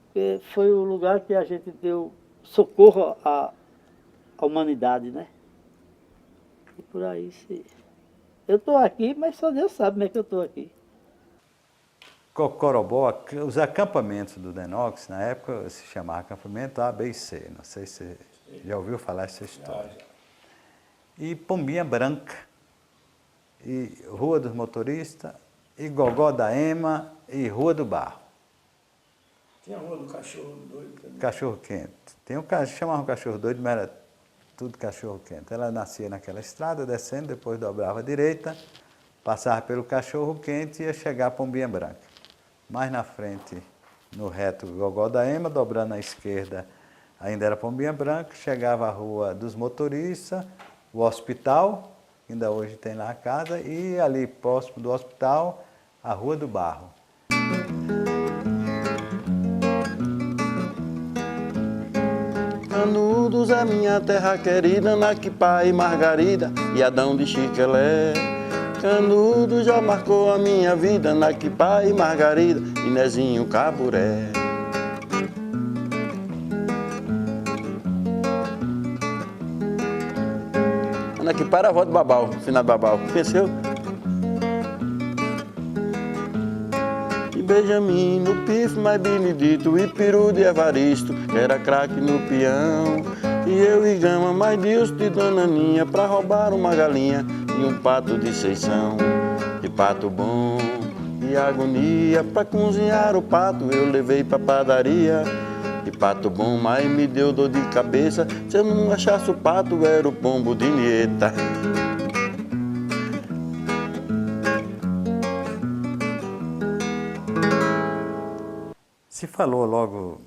Porque foi o lugar que a gente deu socorro à humanidade, né? E por aí, eu estou aqui, mas só Deus sabe como é que eu estou aqui. Cocorobó, os acampamentos do Denox, na época se chamava acampamento A, B e C, não sei se você já ouviu falar essa história. E Pombinha Branca, e Rua dos Motoristas, e Gogó da Ema, e Rua do Barro. Tinha a Rua do Cachorro Doido também. Cachorro Quente. Tem um cachorro, chamavam Cachorro Doido, mas era tudo Cachorro Quente. Ela nascia naquela estrada, descendo, depois dobrava à direita, passava pelo Cachorro Quente e ia chegar a Pombinha Branca. Mais na frente, no reto, Gogó da Ema, dobrando à esquerda, ainda era Pombinha Branca, chegava a Rua dos Motoristas, o hospital, ainda hoje tem lá a casa, e ali próximo do hospital, a Rua do Barro. Canudos é minha terra querida, Naquipá e Margarida, e Adão de Chiquelé. Canudos já marcou a minha vida, Naquipá e Margarida, e Nezinho Caburé. Naquipá era a avó do Babau, finado Babau, conheceu? E Benjamin no pifo, mais Benedito, e Peru de Evaristo, era craque no peão. E eu e Gama, mais Deus de Dona Ninha, pra roubar uma galinha e um pato de seição. De pato bom e agonia, pra cozinhar o pato eu levei pra padaria. De pato bom, mas me deu dor de cabeça, se eu não achasse o pato era o pombo de Nieta. Se falou logo,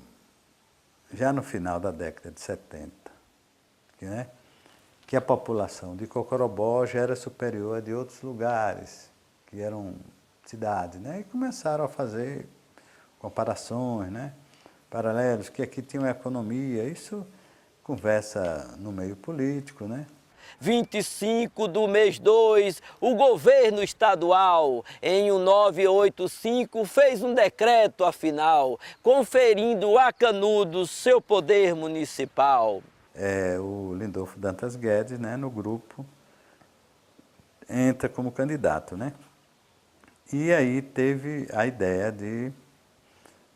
já no final da década de 70, né, que a população de Cocorobó já era superior a de outros lugares, que eram cidades, né, e começaram a fazer comparações, né, paralelos, que aqui tinha uma economia, isso conversa no meio político, né. 25 do mês 2, o governo estadual, em 1985, fez um decreto, afinal, conferindo a Canudos seu poder municipal. O Lindolfo Dantas Guedes, né, no grupo, entra como candidato, né? E aí teve a ideia de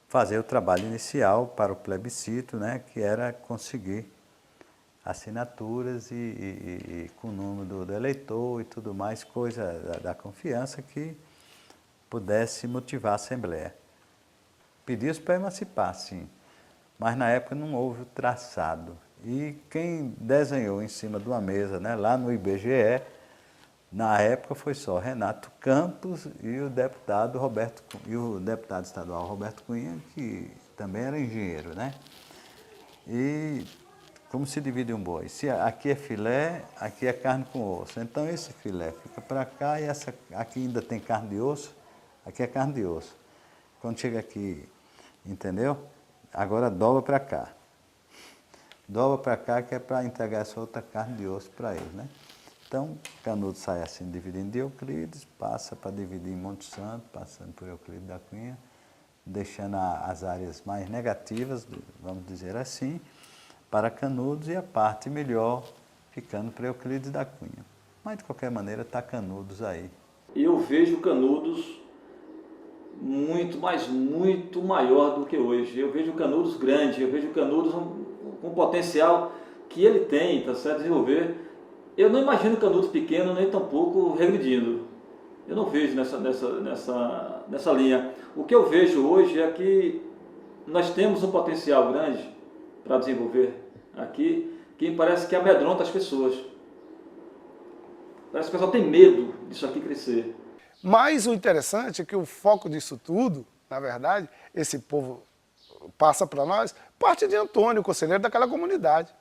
fazer o trabalho inicial para o plebiscito, né, que era conseguir assinaturas e com o número do eleitor e tudo mais, coisa da confiança que pudesse motivar a Assembleia. Pediu-se para emancipar, sim, mas na época não houve o traçado. E quem desenhou em cima de uma mesa, né, lá no IBGE, Na época foi só Renato Campos e o deputado estadual Roberto Cunha, que também era engenheiro, né? E como se divide um boi? Se aqui é filé, aqui é carne com osso. Então esse filé fica para cá e aqui ainda tem carne de osso, aqui é carne de osso. Quando chega aqui, entendeu? Agora dobra para cá. Dobra para cá, que é para entregar essa outra carne de osso para eles, né? Então, Canudos sai assim, dividindo de Euclides, passa para dividir em Monte Santo, passando por Euclides da Cunha, deixando as áreas mais negativas, vamos dizer assim, para Canudos, e a parte melhor ficando para Euclides da Cunha. Mas, de qualquer maneira, está Canudos aí. Eu vejo Canudos muito, mas muito maior do que hoje. Eu vejo Canudos grande, eu vejo Canudos com o potencial que ele tem, tá certo, desenvolver. Eu não imagino Canudos pequeno, nem tampouco regredindo. Eu não vejo nessa linha. O que eu vejo hoje é que nós temos um potencial grande para desenvolver aqui, que me parece que amedronta as pessoas. Parece que o pessoal tem medo disso aqui crescer. Mas o interessante é que o foco disso tudo, na verdade, esse povo passa para nós, parte de Antônio, conselheiro daquela comunidade.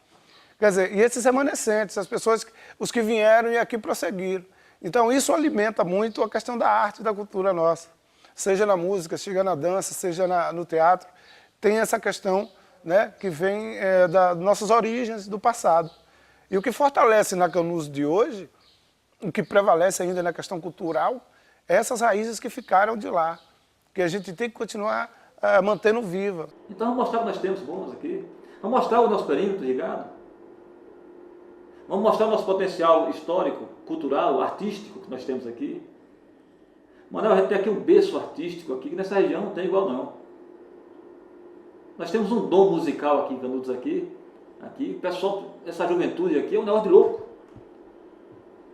Quer dizer, e esses remanescentes, as pessoas, os que vieram e aqui prosseguiram. Então isso alimenta muito a questão da arte e da cultura nossa. Seja na música, seja na dança, seja no teatro, tem essa questão, né, que vem das nossas origens do passado. E o que fortalece na Canudos de hoje, o que prevalece ainda na questão cultural, é essas raízes que ficaram de lá, que a gente tem que continuar mantendo viva. Então vamos mostrar o que nós temos bons aqui. Vamos mostrar o nosso perímetro irrigado. Vamos mostrar o nosso potencial histórico, cultural, artístico que nós temos aqui. Manuel, a gente tem aqui um berço artístico aqui, que nessa região não tem igual não. Nós temos um dom musical aqui em Canudos aqui. O pessoal, essa juventude aqui é um negócio de louco.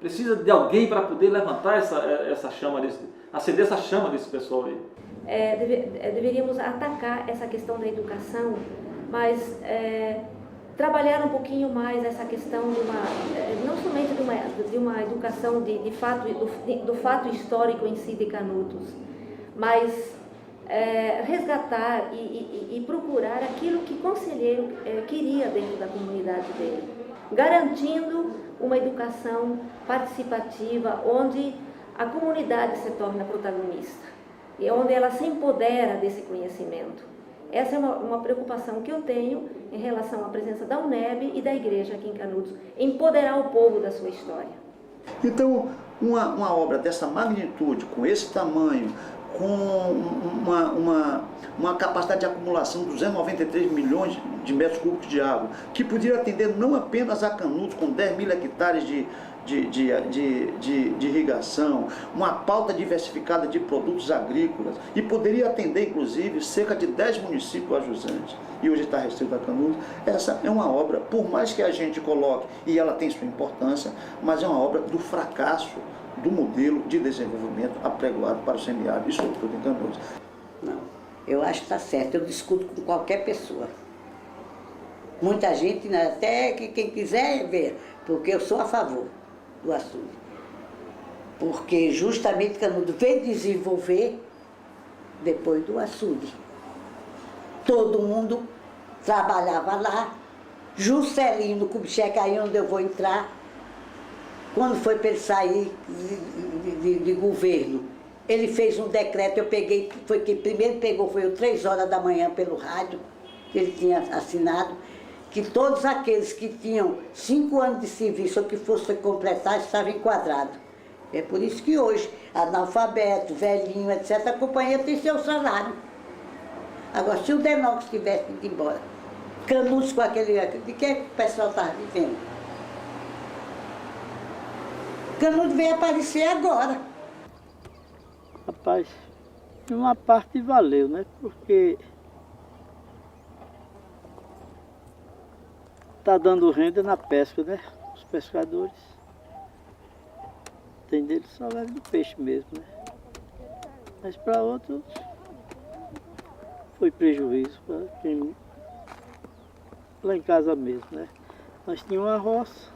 Precisa de alguém para poder levantar essa chama, acender essa chama desse pessoal aí. Deveríamos atacar essa questão da educação, mas trabalhar um pouquinho mais essa questão não somente de uma educação do fato histórico em si de Canudos, mas resgatar e procurar aquilo que o conselheiro queria dentro da comunidade dele, garantindo uma educação participativa onde a comunidade se torna protagonista e onde ela se empodera desse conhecimento. Essa é uma preocupação que eu tenho em relação à presença da UNEB e da igreja aqui em Canudos, empoderar o povo da sua história. Então, uma obra dessa magnitude, com esse tamanho, com uma capacidade de acumulação de 293 milhões de metros cúbicos de água, que poderia atender não apenas a Canudos, com 10 mil hectares de irrigação, uma pauta diversificada de produtos agrícolas, e poderia atender, inclusive, cerca de 10 municípios ajusantes, e hoje está restrito a Canudos. Essa é uma obra, por mais que a gente coloque, e ela tem sua importância, mas é uma obra do fracasso do modelo de desenvolvimento apregoado para o semiárido e sobretudo em Canudos. Não, eu acho que está certo, eu discuto com qualquer pessoa. Muita gente, né, até que quem quiser ver, porque eu sou a favor do açude. Porque justamente Canudos veio desenvolver depois do açude. Todo mundo trabalhava lá. Juscelino Kubitschek, aí onde eu vou entrar, quando foi para ele sair de governo, ele fez um decreto, eu peguei, foi quem primeiro pegou, foi 3 horas da manhã pelo rádio, que ele tinha assinado, que todos aqueles que tinham 5 anos de serviço ou que fossem completar estavam enquadrados. É por isso que hoje, analfabeto, velhinho, etc., a companhia tem seu salário. Agora, se o Denox tivesse ido embora, Canudos com aquele... De que o pessoal estava vivendo? Canudos veio aparecer agora. Rapaz, de uma parte valeu, né? Porque está dando renda na pesca, né? Os pescadores. Tem deles só leva do peixe mesmo, né? Mas para outros foi prejuízo para quem lá em casa mesmo, né? Nós tínhamos uma roça,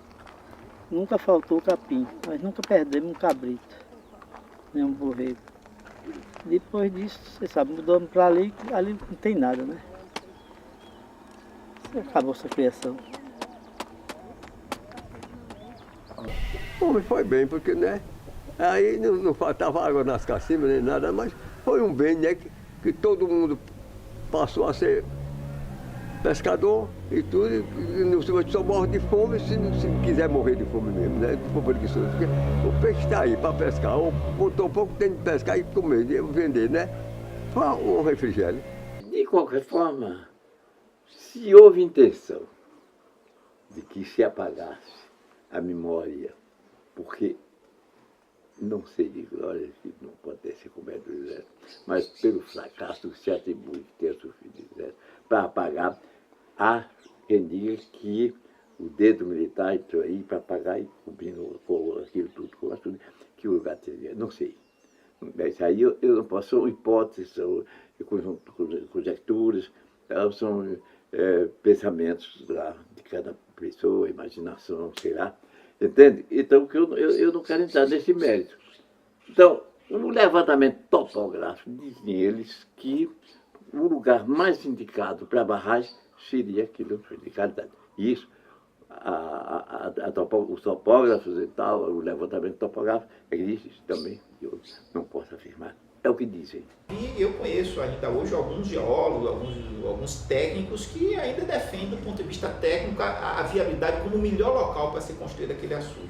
nunca faltou capim, mas nunca perdemos um cabrito, nem um borrego. Depois disso, você sabe, mudamos para ali não tem nada, né? Acabou essa criação. Bom, foi bem, porque, né? Aí não faltava água nas cacimbas nem nada, mas foi um bem, né? Que todo mundo passou a ser pescador e tudo, e não só morre de fome se quiser morrer de fome mesmo, né? Se for preguiçoso, porque o peixe está aí para pescar, ou botou pouco tem de pescar e comer, e vender, né? Foi um refrigério. De qualquer forma, se houve intenção de que se apagasse a memória, porque não sei de glória que não pode ter se coberto do exército, mas pelo fracasso que se atribui de ter sofrido do exército, para apagar, há quem diga que o dedo militar entrou aí para apagar e cobrindo aquilo tudo, com tudo, que o lugar teria, não sei. Mas aí eu não posso, são hipóteses, são conjecturas, são pensamentos lá de cada pessoa, imaginação, sei lá. Entende? Então, eu não quero entrar nesse mérito. Então, no levantamento topográfico, dizem eles que o lugar mais indicado para a barragem seria aquilo de qualidade. E isso, os topógrafos e tal, o levantamento topográfico, existe também, eu não posso afirmar. É o que dizem. E eu conheço ainda hoje alguns geólogos, alguns técnicos que ainda defendem, do ponto de vista técnico, a viabilidade como o melhor local para ser construído aquele açude.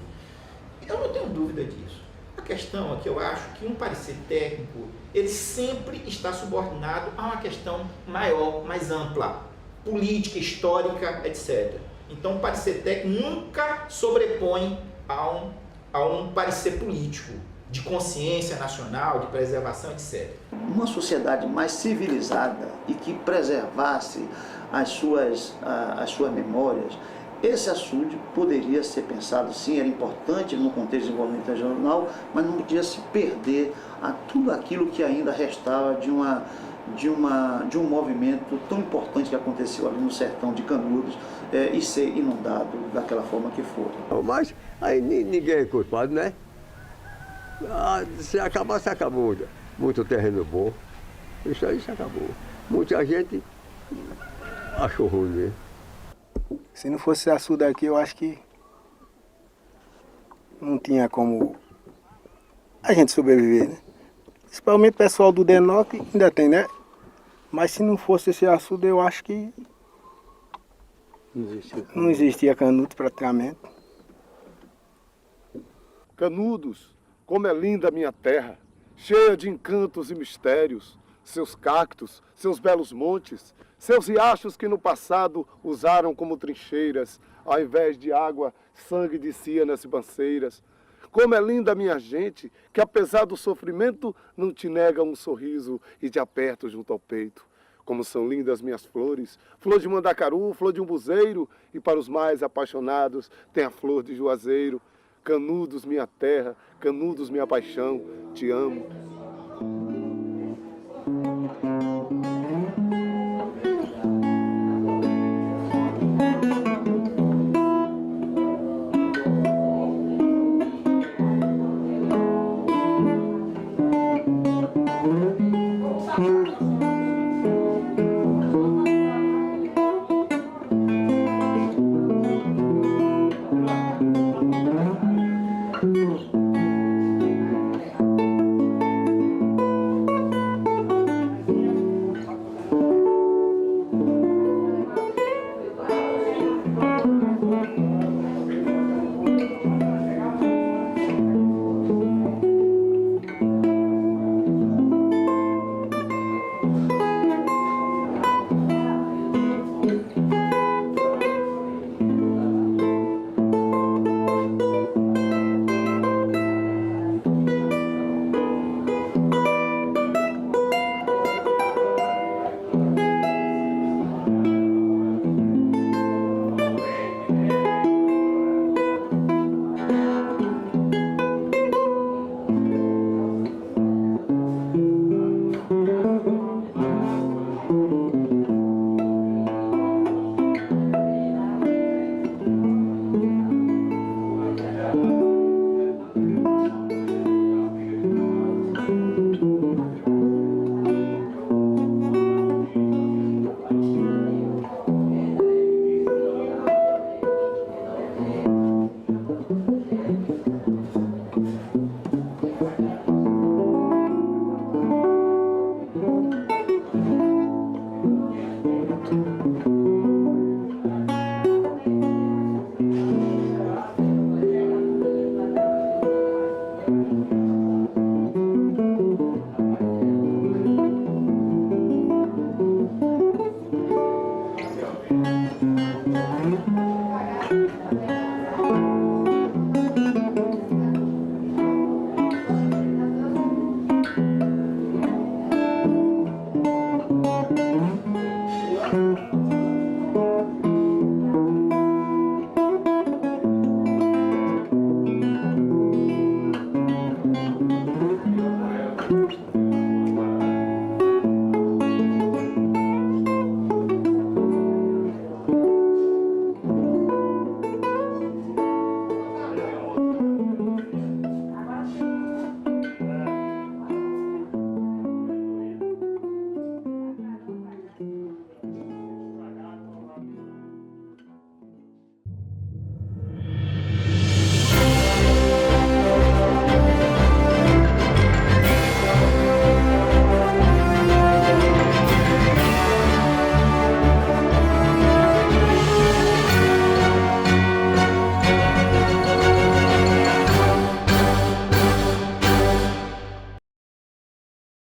Eu não tenho dúvida disso. A questão é que eu acho que um parecer técnico, ele sempre está subordinado a uma questão maior, mais ampla, política, histórica, etc. Então, o parecer técnico nunca sobrepõe a um parecer político, de consciência nacional, de preservação, etc. Uma sociedade mais civilizada e que preservasse as suas memórias, esse açude poderia ser pensado, sim, era importante no contexto de desenvolvimento regional, mas não podia se perder a tudo aquilo que ainda restava de um movimento tão importante que aconteceu ali no sertão de Canudos e ser inundado daquela forma que foi. Mas aí ninguém é culpado, né? Se acabar, se acabou. Muito terreno bom. Isso aí se acabou. Muita gente achou ruim mesmo. Se não fosse açude aqui, eu acho que não tinha como a gente sobreviver, né? Principalmente o pessoal do DENOC ainda tem, né? Mas se não fosse esse açude, eu acho que não existia Canudos praticamente. Canudos, como é linda a minha terra, cheia de encantos e mistérios, seus cactos, seus belos montes, seus riachos que no passado usaram como trincheiras, ao invés de água, sangue descia nas ribanceiras. Como é linda a minha gente, que apesar do sofrimento não te nega um sorriso e te aperta junto ao peito. Como são lindas minhas flores, flor de mandacaru, flor de umbuzeiro, e para os mais apaixonados tem a flor de juazeiro. Canudos, minha terra, Canudos, minha paixão, te amo.